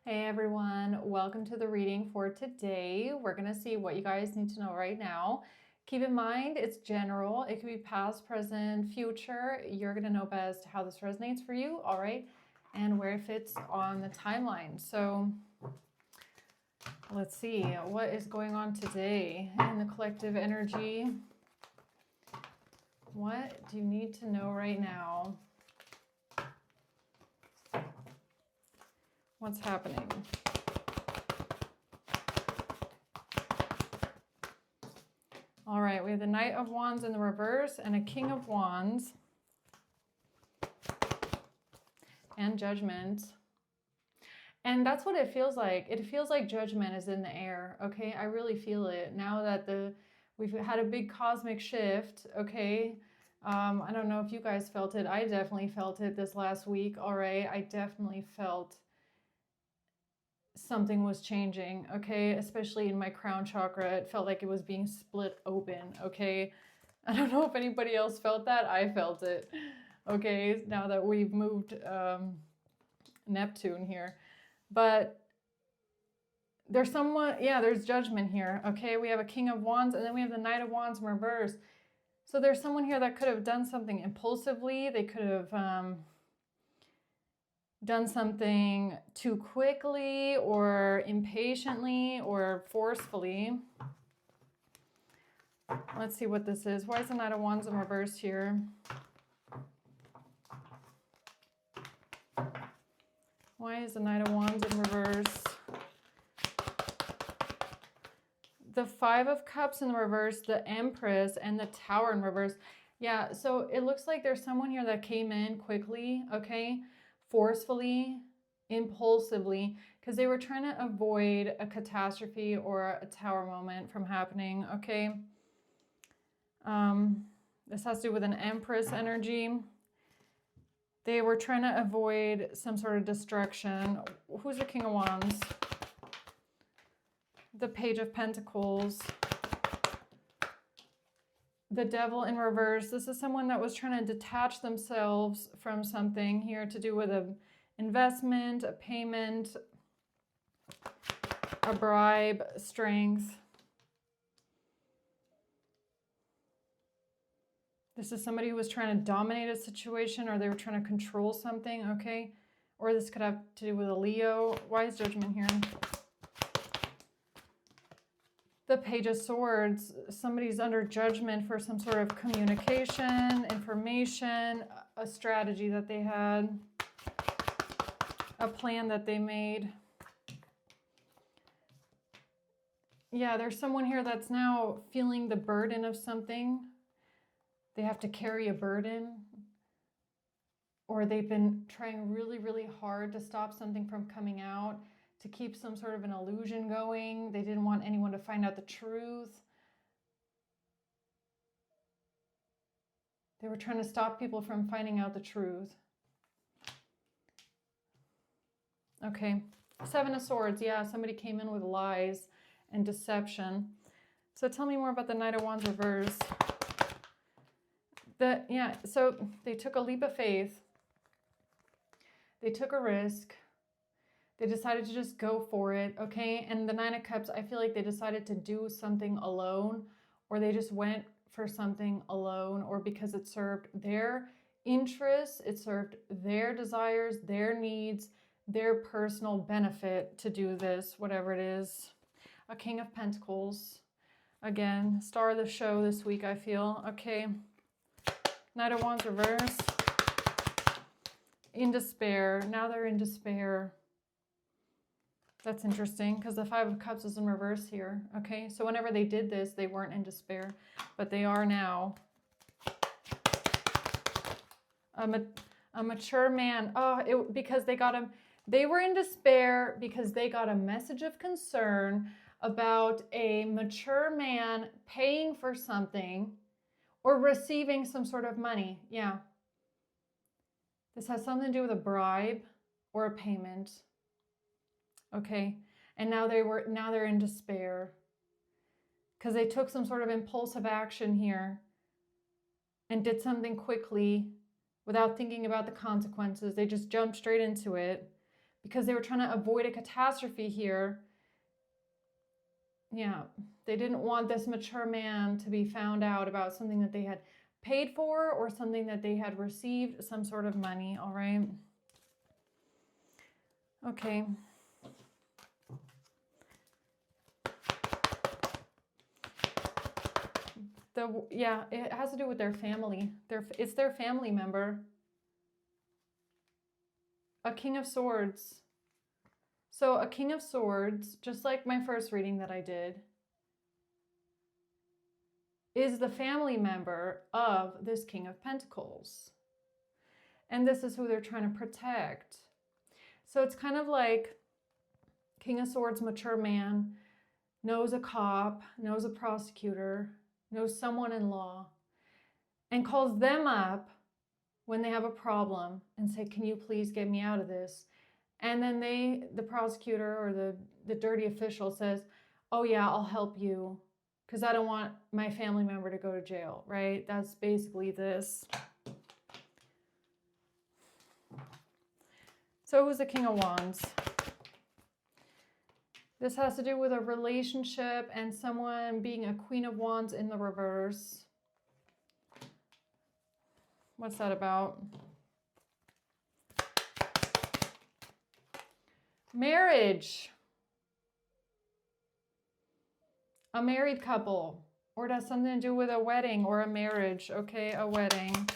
Hey everyone, welcome to the reading for today. We're going to see what you guys need to know right now. Keep in mind, it's general. It could be past, present, future. You're going to know best how this resonates for you, all right, and where it fits on the timeline. So let's see what is going on today in the collective energy. What do you need to know right now? What's happening? All right, we have the Knight of Wands in the reverse and a King of Wands and Judgment. And that's what it feels like. It feels like Judgment is in the air, okay? I really feel it now that we've had a big cosmic shift, okay? I don't know if you guys felt it. I definitely felt it this last week, all right? I definitely felt something was changing, okay? Especially in my crown chakra. It felt like it was being split open, okay? I don't know if anybody else felt that. I felt it, okay? Now that we've moved Neptune here. But there's there's Judgment here, okay? We have a King of Wands and then we have the Knight of Wands in reverse. So there's someone here that could have done something impulsively. They could have done something too quickly or impatiently or forcefully. Let's see what this is. Why is the Knight of Wands in reverse here? Why is the Knight of Wands in reverse? The Five of Cups in reverse, the Empress, and the Tower in reverse. Yeah, so it looks like there's someone here that came in quickly, okay? Forcefully, impulsively, because they were trying to avoid a catastrophe or a tower moment from happening, okay? This has to do with an Empress energy. They were trying to avoid some sort of destruction. Who's the King of Wands? The Page of Pentacles. The Devil in reverse. This is someone that was trying to detach themselves from something here to do with an investment, a payment, a bribe, strength. This is somebody who was trying to dominate a situation, or they were trying to control something, okay? Or this could have to do with a Leo. Why is Judgment here? The Page of Swords. Somebody's under judgment for some sort of communication, information, a strategy that they had, a plan that they made. Yeah, there's someone here that's now feeling the burden of something. They have to carry a burden, or they've been trying really, really hard to stop something from coming out, to keep some sort of an illusion going. They didn't want anyone to find out the truth. They were trying to stop people from finding out the truth. Okay, Seven of Swords. Yeah, somebody came in with lies and deception. So tell me more about the Knight of Wands reverse. So they took a leap of faith. They took a risk. They decided to just go for it, okay? And the Nine of Cups, I feel like they decided to do something alone, or they just went for something alone, or because it served their interests, it served their desires, their needs, their personal benefit to do this, whatever it is. A King of Pentacles. Again, star of the show this week, I feel. Okay. Knight of Wands reverse. In despair. Now they're in despair. That's interesting because the Five of Cups is in reverse here. Okay, so whenever they did this, they weren't in despair, but they are now. A mature man. Oh, because they got him. They were in despair because they got a message of concern about a mature man paying for something or receiving some sort of money. Yeah. This has something to do with a bribe or a payment. Okay, and now they're in despair because they took some sort of impulsive action here and did something quickly without thinking about the consequences. They just jumped straight into it because they were trying to avoid a catastrophe here. Yeah, they didn't want this mature man to be found out about something that they had paid for or something that they had received some sort of money, all right? Okay. Yeah, it has to do with their family. It's their family member. A King of Swords. So a King of Swords, just like my first reading that I did, is the family member of this King of Pentacles. And this is who they're trying to protect. So it's kind of like King of Swords, mature man, knows a cop, knows a prosecutor, knows someone in law, and calls them up when they have a problem and say, can you please get me out of this? And then the prosecutor or the dirty official says, oh yeah, I'll help you because I don't want my family member to go to jail, right? That's basically this. So who's the King of Wands? This has to do with a relationship and someone being a Queen of Wands in the reverse. What's that about? Marriage. A married couple. Or it has something to do with a wedding or a marriage. Okay, a wedding.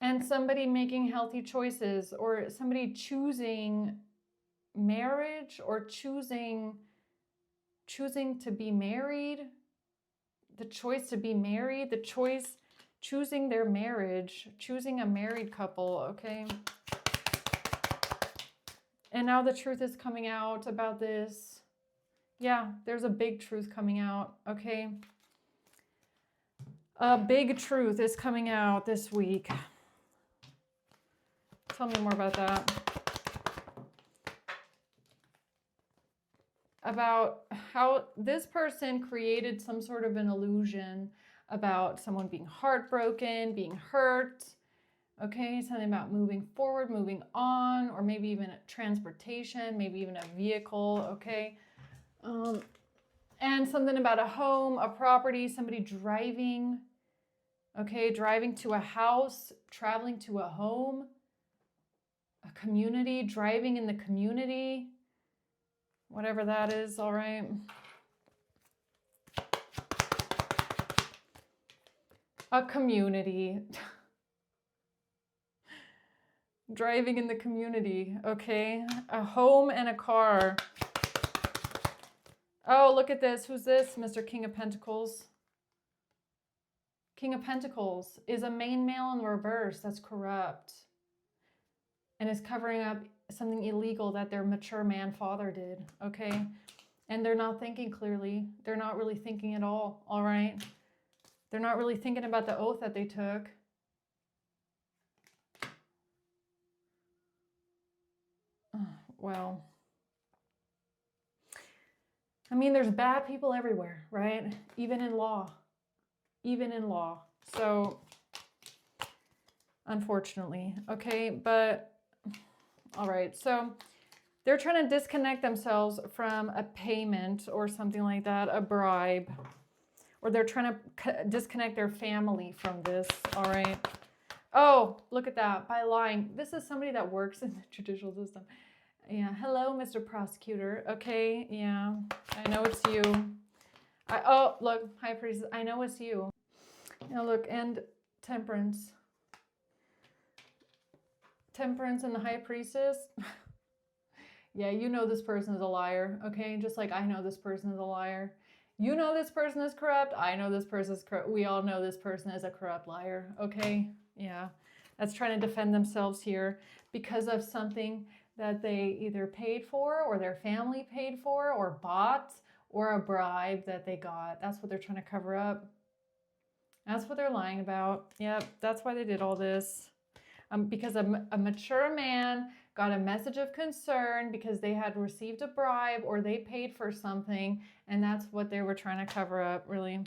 And somebody making healthy choices, or somebody choosing marriage, or choosing to be married, the choice to be married, the choice, choosing their marriage, choosing a married couple, okay? And now the truth is coming out about this. Yeah, there's a big truth coming out, okay? A big truth is coming out this week. Tell me more about that. About how this person created some sort of an illusion about someone being heartbroken, being hurt, okay? Something about moving forward, moving on, or maybe even transportation, maybe even a vehicle, okay? And something about a home, a property, somebody driving, okay? Driving to a house, traveling to a home, a community, driving in the community, whatever that is, all right? A community. Driving in the community, okay? A home and a car. Oh, look at this. Who's this? Mr. King of Pentacles. King of Pentacles is a main male in reverse that's corrupt and is covering up something illegal that their mature man father did, okay? And they're not thinking clearly. They're not really thinking at all right? They're not really thinking about the oath that they took. Well, I mean, there's bad people everywhere, right? Even in law. Even in law. So, unfortunately, okay? But, all right. So, they're trying to disconnect themselves from a payment or something like that, a bribe. Or they're trying to disconnect their family from this, all right? Oh, look at that, by lying. This is somebody that works in the judicial system. Yeah, hello, Mr. Prosecutor. Okay, yeah, I know it's you. Oh, look, High Priestess, I know it's you. You know, look, and Temperance. Temperance and the High Priestess. Yeah, you know this person is a liar, okay? Just like I know this person is a liar. You know this person is corrupt. I know this person is corrupt. We all know this person is a corrupt liar, okay? Yeah, that's trying to defend themselves here because of something that they either paid for or their family paid for or bought or a bribe that they got. That's what they're trying to cover up. That's what they're lying about. Yep, that's why they did all this. Because a mature man got a message of concern because they had received a bribe or they paid for something, and that's what they were trying to cover up, really.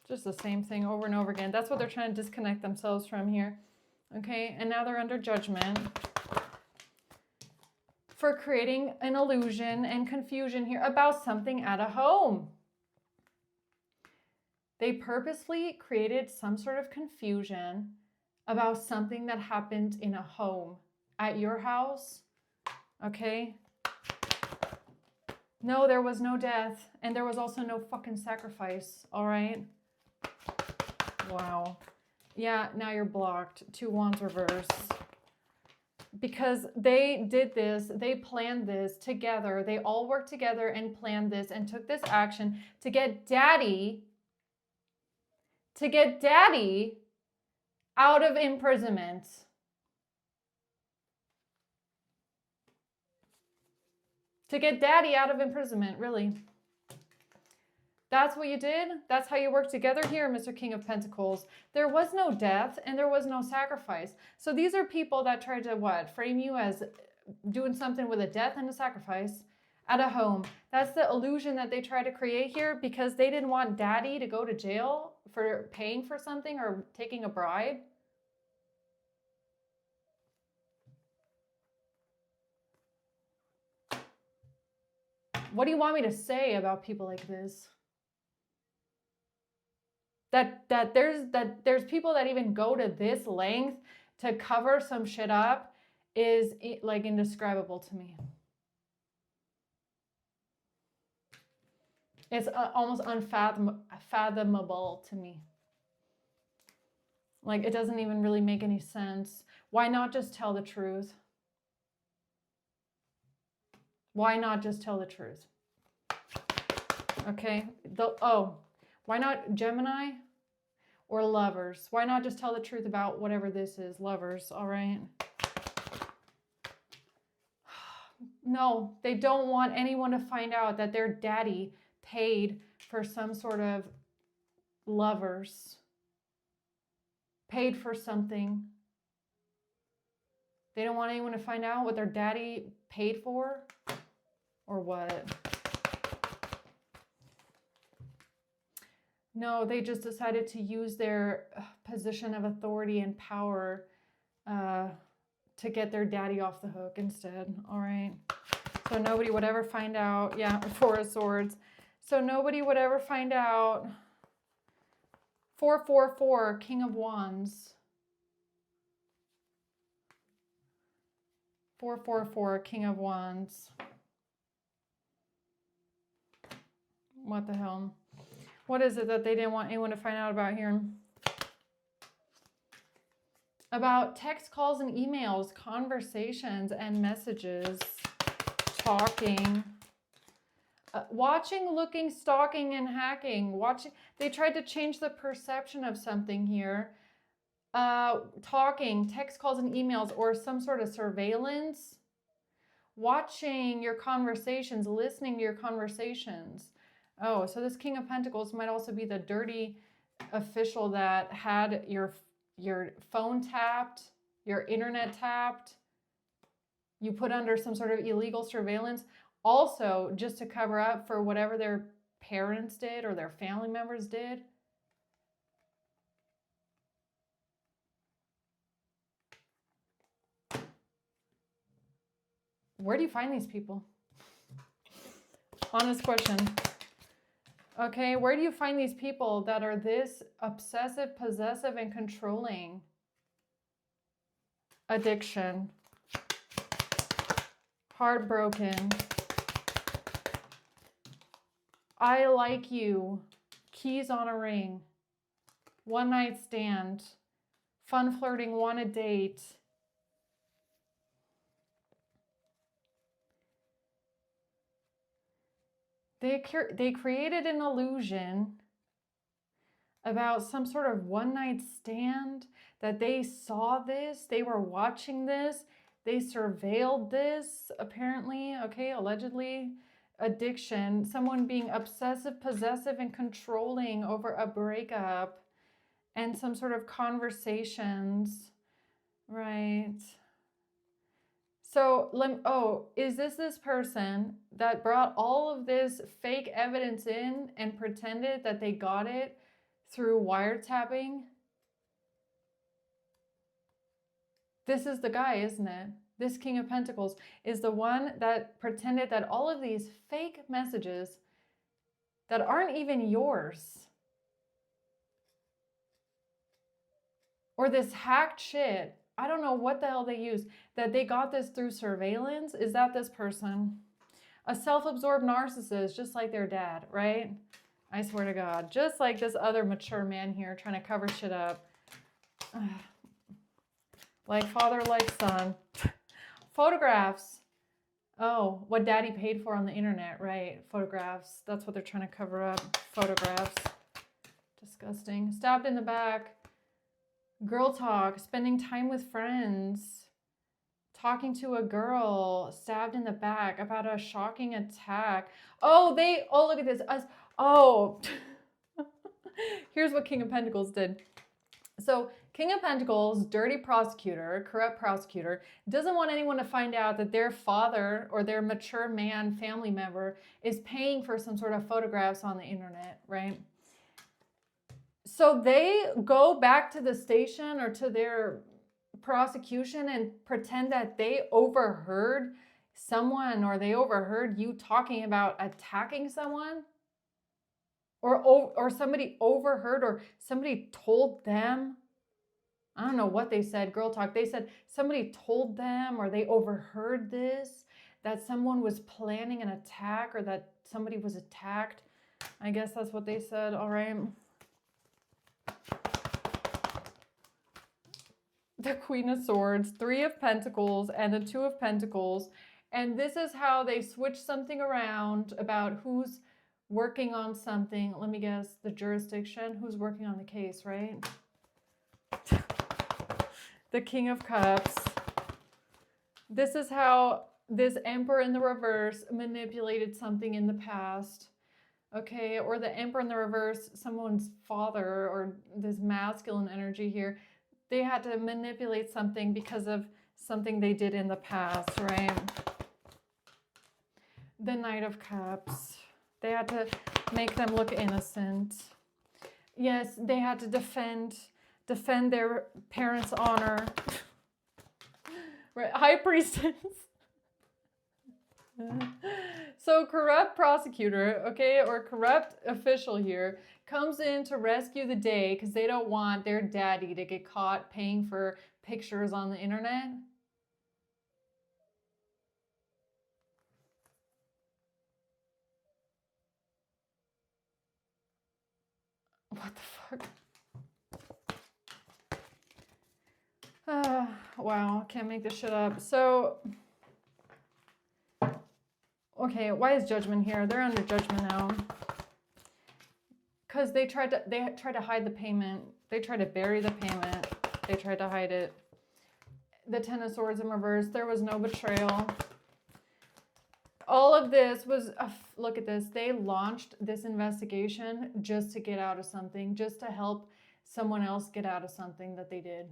Just the same thing over and over again. That's what they're trying to disconnect themselves from here. Okay, and now they're under judgment for creating an illusion and confusion here about something at a home. They purposely created some sort of confusion about something that happened in a home, at your house, okay? No, there was no death, and there was also no fucking sacrifice, all right? Wow. Yeah, now you're blocked. 2 wands reverse. Because they did this, they planned this together. They all worked together and planned this and took this action to get daddy out of imprisonment. To get daddy out of imprisonment, really. That's what you did? That's how you worked together here, Mr. King of Pentacles. There was no death and there was no sacrifice. So these are people that tried to what? Frame you as doing something with a death and a sacrifice at a home. That's the illusion that they tried to create here because they didn't want daddy to go to jail for paying for something or taking a bribe. What do you want me to say about people like this? That there's people that even go to this length to cover some shit up is like indescribable to me. It's almost unfathomable to me. Like, it doesn't even really make any sense. Why not just tell the truth? Why not just tell the truth? Okay. Why not Gemini or lovers? Why not just tell the truth about whatever this is? Lovers, all right? No, they don't want anyone to find out that their daddy paid for some sort of lovers. Paid for something. They don't want anyone to find out what their daddy paid for or what. No, they just decided to use their position of authority and power to get their daddy off the hook instead. All right. So nobody would ever find out. Yeah, 4 of Swords. So nobody would ever find out. 444, King of Wands. 444, King of Wands. What the hell? What is it that they didn't want anyone to find out about here? About text calls and emails, conversations and messages, talking, watching, looking, stalking, and hacking. Watching. They tried to change the perception of something here. Talking, text calls and emails, or some sort of surveillance. Watching your conversations, listening to your conversations. Oh, so this King of Pentacles might also be the dirty official that had your phone tapped, your internet tapped, you put under some sort of illegal surveillance, also just to cover up for whatever their parents did or their family members did. Where do you find these people? Honest question. Okay, where do you find these people that are this obsessive, possessive, and controlling? Addiction. Heartbroken. I like you. Keys on a ring. One night stand. Fun flirting, want a date. They created an illusion about some sort of one night stand, that they saw this, they were watching this, they surveilled this, apparently, okay, allegedly. Addiction, someone being obsessive, possessive, and controlling over a breakup, and some sort of conversations, right? So, is this person that brought all of this fake evidence in and pretended that they got it through wiretapping? This is the guy, isn't it? This King of Pentacles is the one that pretended that all of these fake messages that aren't even yours, or this hacked shit, I don't know what the hell they use, that they got this through surveillance. Is that this person? A self-absorbed narcissist, just like their dad, right? I swear to God. Just like this other mature man here trying to cover shit up. Like father, like son. Photographs. Oh, what daddy paid for on the internet, right? Photographs. That's what they're trying to cover up. Photographs. Disgusting. Stabbed in the back. Girl talk. Spending time with friends. Talking to a girl. Stabbed in the back about a shocking attack. Oh, look at this. Here's what King of Pentacles did. So King of Pentacles, dirty prosecutor, corrupt prosecutor, doesn't want anyone to find out that their father or their mature man family member is paying for some sort of photographs on the internet, right? So they go back to the station or to their prosecution and pretend that they overheard someone, or they overheard you talking about attacking someone, or somebody overheard, or somebody told them. I don't know what they said, girl talk. They said somebody told them, or they overheard this, that someone was planning an attack, or that somebody was attacked. I guess that's what they said. All right. The Queen of Swords, Three of Pentacles, and the Two of Pentacles. And this is how they switch something around about who's working on something. Let me guess, the jurisdiction. Who's working on the case, right? The King of Cups. This is how this Emperor in the reverse manipulated something in the past. Okay, or the Emperor in the reverse, someone's father, or this masculine energy here. They had to manipulate something because of something they did in the past, right? The Knight of Cups. They had to make them look innocent. Yes, they had to defend their parents' honor. Right? High Priestess. So corrupt prosecutor, okay, or corrupt official here comes in to rescue the day because they don't want their daddy to get caught paying for pictures on the internet. What the fuck? Wow, can't make this shit up. So, okay, why is Judgment here? They're under Judgment now. Because they tried to hide the payment. They tried to bury the payment. They tried to hide it. The Ten of Swords in reverse. There was no betrayal. All of this was, look at this. They launched this investigation just to get out of something, just to help someone else get out of something that they did.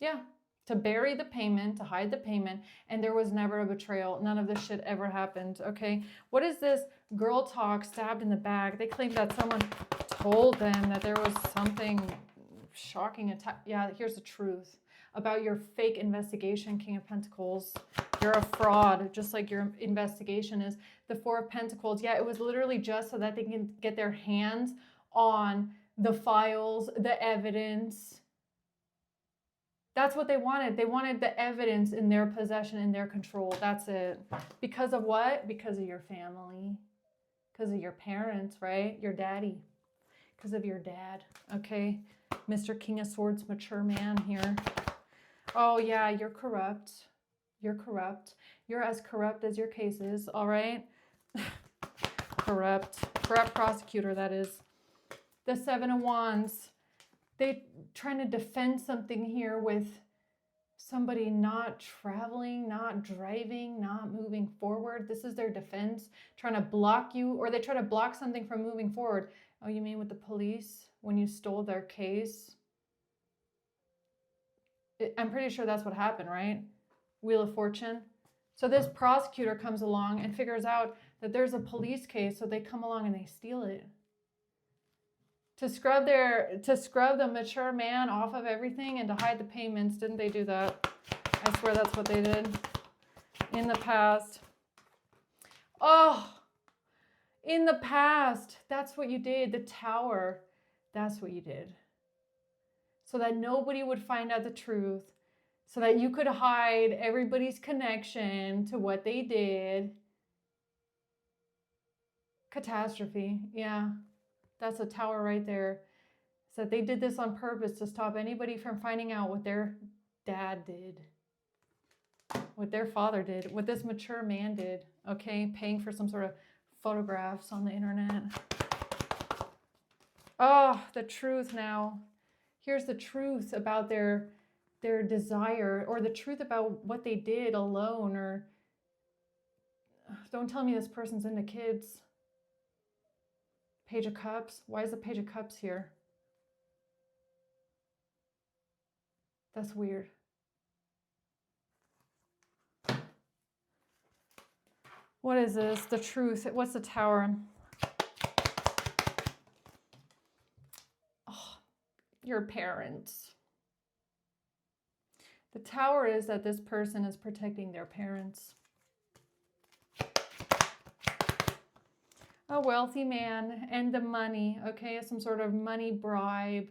Yeah. To bury the payment, to hide the payment, and there was never a betrayal. None of this shit ever happened, okay? What is this girl talk, stabbed in the back? They claim that someone told them that there was something shocking attack. Yeah, here's the truth about your fake investigation, King of Pentacles. You're a fraud, just like your investigation is. The Four of Pentacles, yeah, it was literally just so that they can get their hands on the files, the evidence. That's what they wanted. They wanted the evidence in their possession, in their control. That's it. Because of what? Because of your family. Because of your parents, right? Your daddy. Because of your dad. Okay? Mr. King of Swords, mature man here. Oh, yeah, you're corrupt. You're corrupt. You're as corrupt as your case is, all right? Corrupt. Corrupt prosecutor, that is. The Seven of Wands. They trying to defend something here with somebody not traveling, not driving, not moving forward. This is their defense, trying to block you, or they try to block something from moving forward. Oh, you mean with the police when you stole their case? I'm pretty sure that's what happened, right? Wheel of Fortune. So this prosecutor comes along and figures out that there's a police case, so they come along and they steal it. To scrub the mature man off of everything and to hide the payments. Didn't they do that? I swear that's what they did in the past. Oh, in the past, that's what you did. The Tower, that's what you did. So that nobody would find out the truth, so that you could hide everybody's connection to what they did. Catastrophe. Yeah, that's a Tower right there. So they did this on purpose to stop anybody from finding out what their dad did, what their father did, what this mature man did, okay? Paying for some sort of photographs on the internet. Oh, the truth now. Here's the truth about their desire, or the truth about what they did alone, or don't tell me this person's into kids. Page of Cups. Why is the Page of Cups here? That's weird. What is this? The truth. What's the Tower? Oh, your parents. The Tower is that this person is protecting their parents. A wealthy man and the money, okay? Some sort of money bribe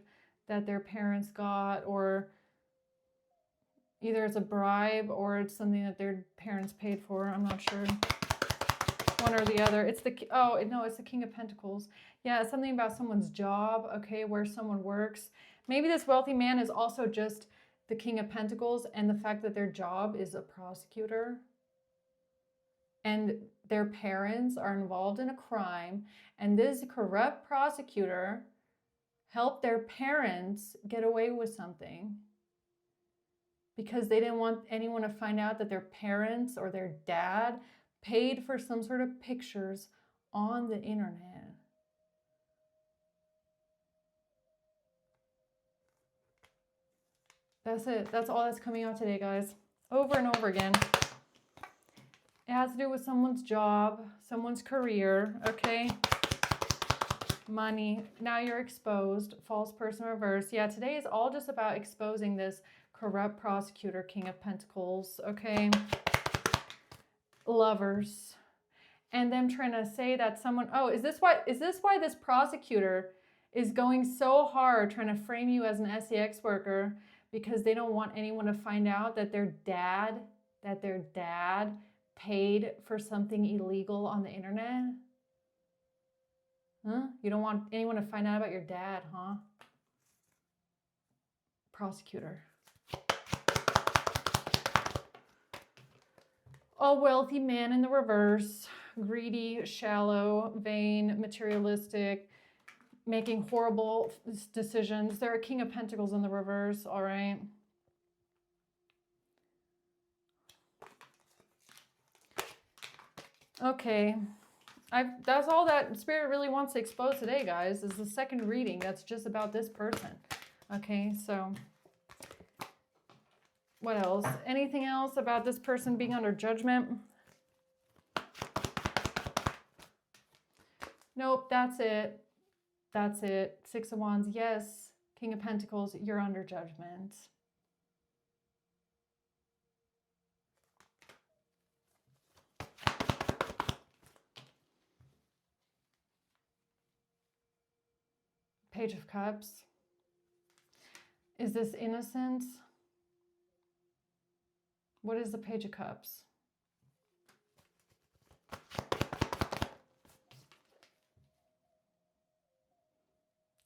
that their parents got, or either it's a bribe or it's something that their parents paid for. I'm not sure. One or the other. It's the, oh, no, it's the King of Pentacles. Yeah, it's something about someone's job, okay, where someone works. Maybe this wealthy man is also just the King of Pentacles, and the fact that their job is a prosecutor and their parents are involved in a crime, and this corrupt prosecutor helped their parents get away with something because they didn't want anyone to find out that their parents or their dad paid for some sort of pictures on the internet. That's it. That's all that's coming out today, guys. Over and over again. It has to do with someone's job, someone's career, okay? Money. Now you're exposed. False person reverse. Yeah, today is all just about exposing this corrupt prosecutor, King of Pentacles, okay? Lovers. And them trying to say that someone, oh, is this why this prosecutor is going so hard trying to frame you as an SEX worker? Because they don't want anyone to find out that their dad paid for something illegal on the internet? Huh? You don't want anyone to find out about your dad, huh? Prosecutor. A wealthy man in the reverse. Greedy, shallow, vain, materialistic, making horrible decisions. They're a King of Pentacles in the reverse, all right? Okay. That's all that Spirit really wants to expose today, guys, is the second reading that's just about this person. Okay, so what else? Anything else about this person being under judgment? Nope, that's it. That's it. Six of Wands, yes. King of Pentacles, you're under judgment. Page of Cups. Is this innocence? What is the Page of Cups?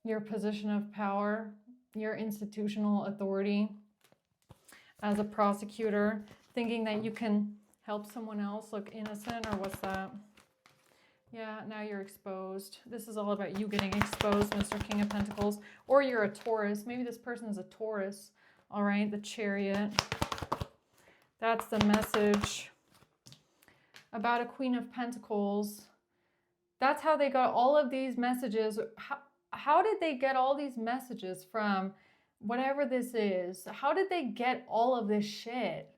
Your position of power, your institutional authority as a prosecutor, thinking that you can help someone else look innocent, or what's that? Yeah, now you're exposed. This is all about you getting exposed, Mr. King of Pentacles. Or you're a Taurus. Maybe this person is a Taurus. All right, the Chariot. That's the message about a Queen of Pentacles. That's how they got all of these messages. How did they get all these messages from whatever this is? How did they get all of this shit?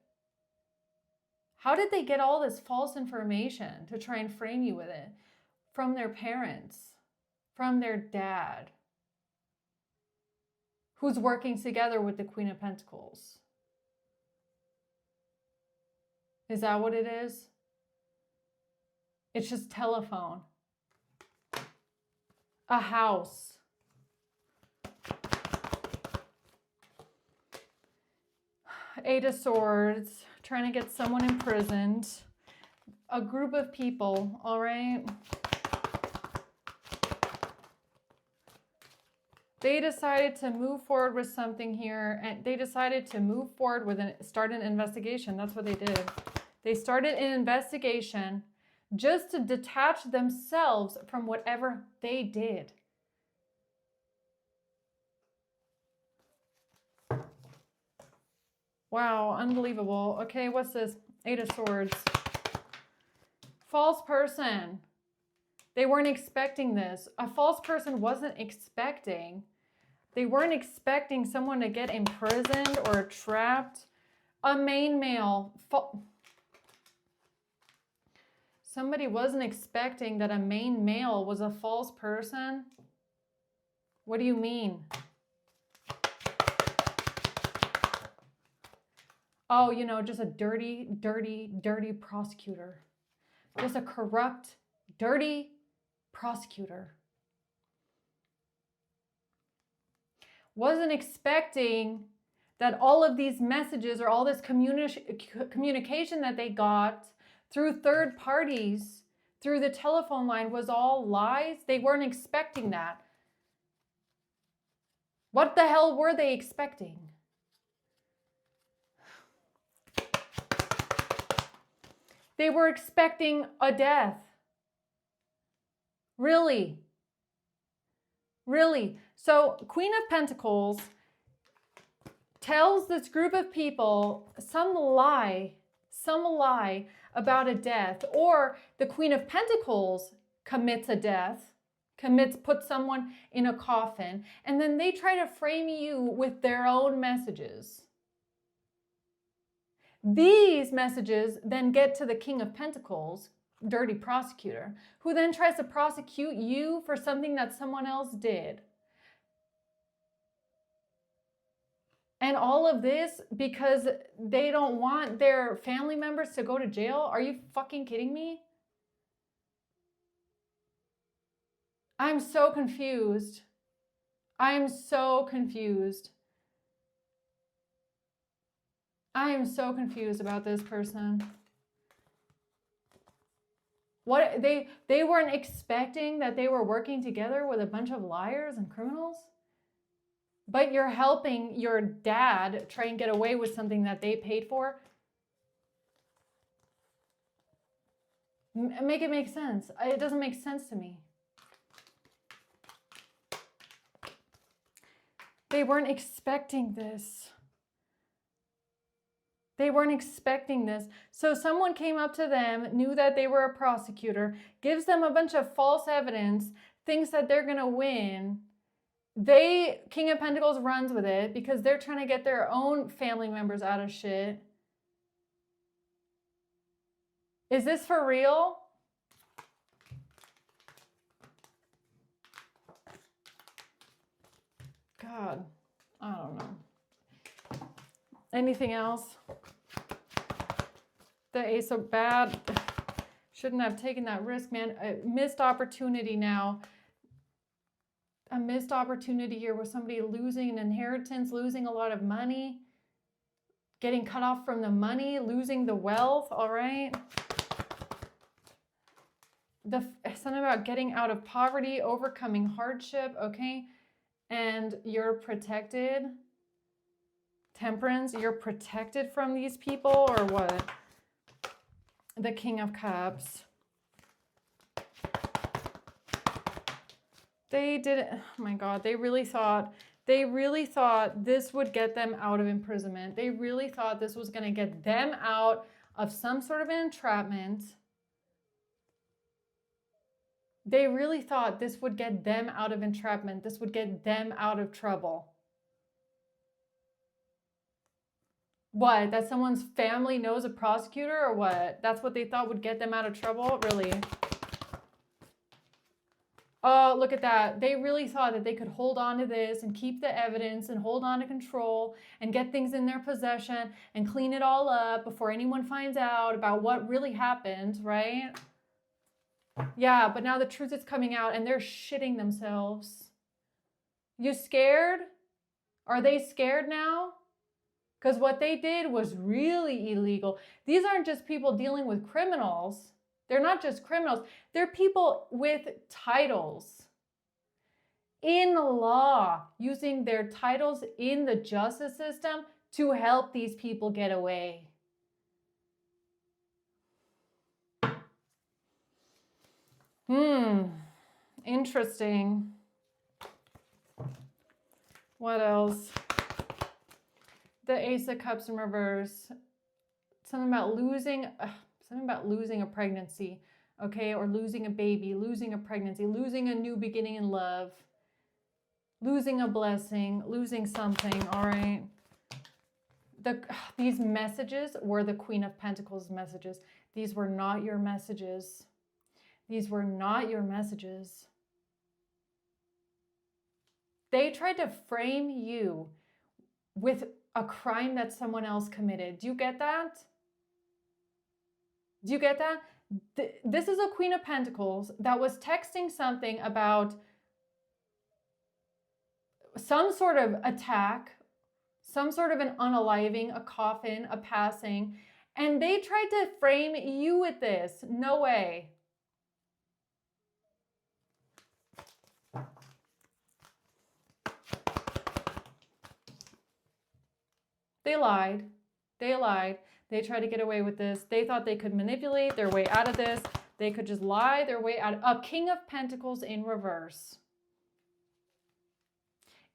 How did they get all this false information to try and frame you with it? From their parents, from their dad. who's working together with the Queen of Pentacles. Is that what it is? It's just telephone. A house. Eight of Swords, trying to get someone imprisoned. A group of people, all right? They decided to move forward with something here, and they decided to move forward with start an investigation. That's what they did. They started an investigation just to detach themselves from whatever they did. Wow, unbelievable. Okay, what's this? Eight of Swords. False person. They weren't expecting this. A false person wasn't expecting. They weren't expecting someone to get imprisoned or trapped. A main male. Somebody wasn't expecting that a main male was a false person. What do you mean? Oh, you know, just a dirty, dirty, dirty prosecutor. Just a corrupt, dirty prosecutor. Wasn't expecting that all of these messages or all this communication that they got through third parties, through the telephone line, was all lies. They weren't expecting that. What the hell were they expecting? They were expecting a death. Really? Really? So Queen of Pentacles tells this group of people some lie about a death, or the Queen of Pentacles commits a death, puts someone in a coffin, and then they try to frame you with their own messages. These messages then get to the King of Pentacles, dirty prosecutor, who then tries to prosecute you for something that someone else did. And all of this because they don't want their family members to go to jail? Are you fucking kidding me? I'm so confused. I'm so confused. I am so confused about this person. What they weren't expecting that they were working together with a bunch of liars and criminals? But you're helping your dad try and get away with something that they paid for? Make it make sense. It doesn't make sense to me. They weren't expecting this. They weren't expecting this. So someone came up to them, knew that they were a prosecutor, gives them a bunch of false evidence, thinks that they're going to win. King of Pentacles runs with it because they're trying to get their own family members out of shit. Is this for real? God, I don't know. Anything else? The Ace of Bad. Shouldn't have taken that risk, man. A missed opportunity now. A missed opportunity here with somebody losing an inheritance, losing a lot of money, getting cut off from the money, losing the wealth, all right? Something about getting out of poverty, overcoming hardship, okay? And you're protected. Temperance, you're protected from these people, or what? The King of Cups. They did, oh my God, they really thought this would get them out of imprisonment. They really thought this was going to get them out of some sort of entrapment. They really thought this would get them out of entrapment. This would get them out of trouble. What? That someone's family knows a prosecutor, or what? That's what they thought would get them out of trouble? Really? Oh, look at that. They really thought that they could hold on to this and keep the evidence and hold on to control and get things in their possession and clean it all up before anyone finds out about what really happened, right? Yeah, but now the truth is coming out and they're shitting themselves. You scared? Are they scared now? Because what they did was really illegal. These aren't just people dealing with criminals. They're not just criminals. They're people with titles in law, using their titles in the justice system to help these people get away. Interesting. What else? The Ace of Cups in reverse. Something about losing a pregnancy, okay? Or losing a baby, losing a pregnancy, losing a new beginning in love, losing a blessing, losing something, all right? These messages were the Queen of Pentacles messages. These were not your messages. These were not your messages. They tried to frame you with a crime that someone else committed. Do you get that? Do you get that? This is a Queen of Pentacles that was texting something about some sort of attack, some sort of an unaliving, a coffin, a passing, and they tried to frame you with this. No way. They lied. They lied. They tried to get away with this. They thought they could manipulate their way out of this. They could just lie their way out. A King of Pentacles in reverse.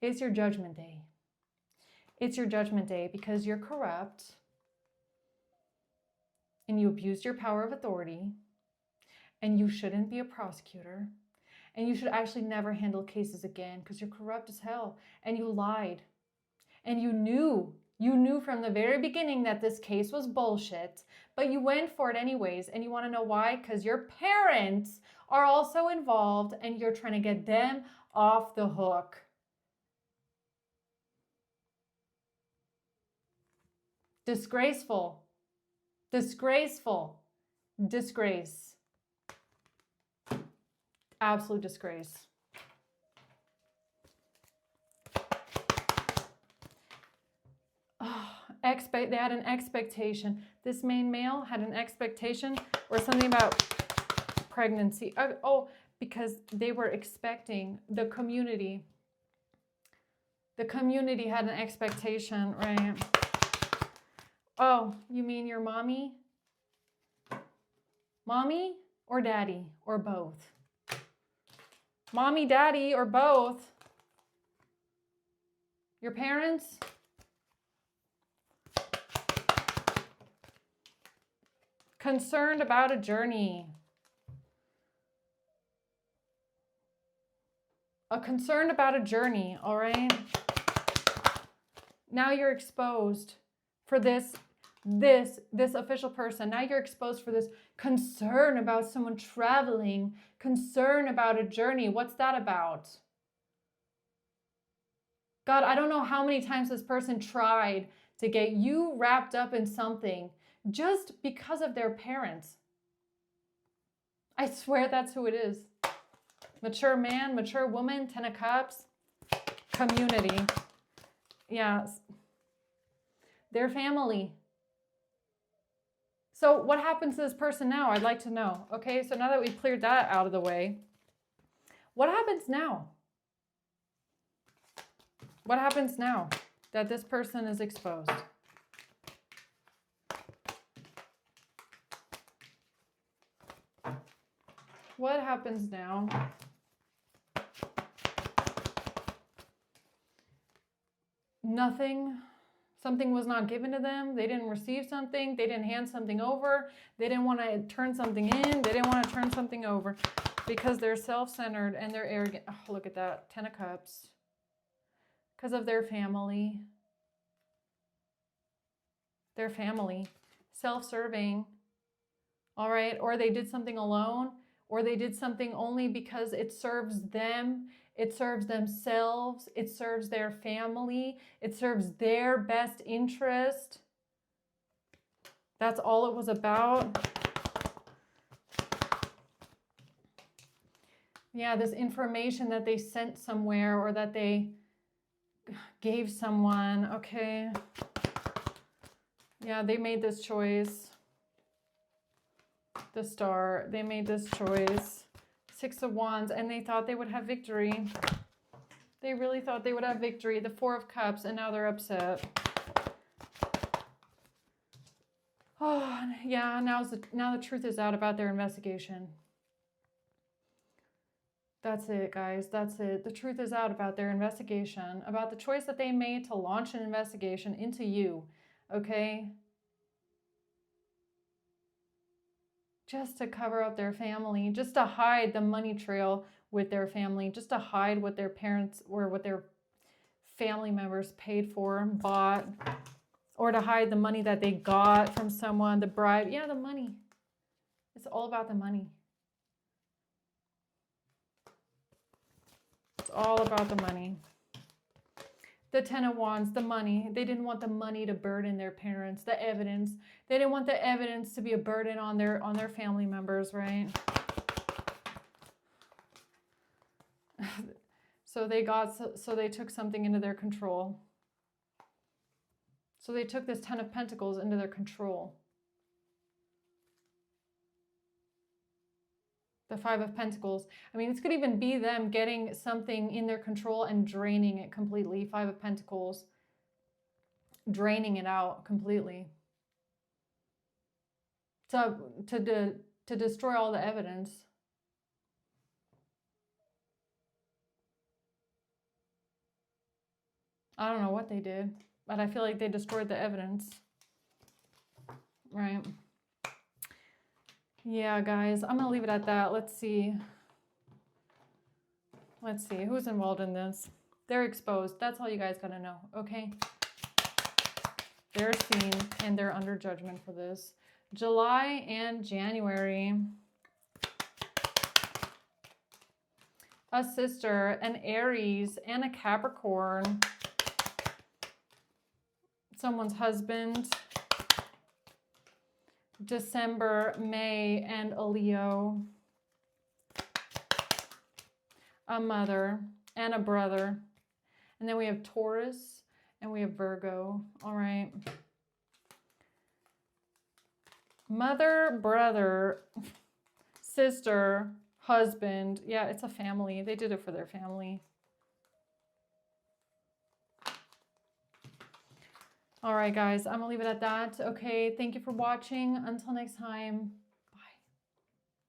It's your judgment day. It's your judgment day because you're corrupt and you abused your power of authority and you shouldn't be a prosecutor and you should actually never handle cases again because you're corrupt as hell and you lied and you knew from the very beginning that this case was bullshit, but you went for it anyways. And you want to know why? Because your parents are also involved and you're trying to get them off the hook. Disgraceful. Disgraceful. Disgrace. Absolute disgrace. They had an expectation. This main male had an expectation or something about pregnancy. Because they were expecting the community. The community had an expectation, right? Oh, you mean your mommy? Mommy or daddy or both? Mommy, daddy, or both? Your parents? Concerned about a journey. Concerned about a journey, all right? Now you're exposed for this official person. Now you're exposed for this concern about someone traveling, concern about a journey. What's that about? God, I don't know how many times this person tried to get you wrapped up in something just because of their parents. I swear that's who it is. Mature man, mature woman, 10 of Cups, community. Yes. Their family. So what happens to this person now? I'd like to know. Okay, so now that we've cleared that out of the way, what happens now? What happens now that this person is exposed? What happens now? Nothing. Something was not given to them. They didn't receive something. They didn't hand something over. They didn't want to turn something in. They didn't want to turn something over because they're self-centered and they're arrogant. Oh, look at that. 10 of Cups. Because of their family. Their family. Self-serving. All right. Or they did something alone. or they did something only because it serves them, it serves themselves, it serves their family, it serves their best interest. That's all it was about. Yeah, this information that they sent somewhere or that they gave someone, okay. Yeah, they made this choice. The Star, they made this choice. 6 of Wands, and they thought they would have victory. They really thought they would have victory. The 4 of Cups, and now they're upset. Oh, yeah, now the truth is out about their investigation. That's it, guys. That's it. The truth is out about their investigation, about the choice that they made to launch an investigation into you, okay? Just to cover up their family, just to hide the money trail with their family, just to hide what their parents or what their family members paid for, bought, or to hide the money that they got from someone, the bribe. Yeah, the money. It's all about the money. It's all about the money. The 10 of Wands, the money. They didn't want the money to burden their parents, the evidence. They didn't want the evidence to be a burden on their family members, right? So they took something into their control. So they took this 10 of Pentacles into their control. The 5 of Pentacles. I mean, this could even be them getting something in their control and draining it completely. 5 of Pentacles. Draining it out completely. To destroy all the evidence. I don't know what they did, but I feel like they destroyed the evidence. Right. Yeah, guys, I'm going to leave it at that. Let's see. Let's see. Who's involved in this? They're exposed. That's all you guys got to know, okay? They're seen and they're under judgment for this. July and January. A sister, an Aries, and a Capricorn. Someone's husband. December, May, and a Leo. A mother and a brother. And then we have Taurus and we have Virgo. All right. Mother, brother, sister, husband. Yeah, it's a family. They did it for their family. All right, guys, I'm going to leave it at that. Okay, thank you for watching. Until next time.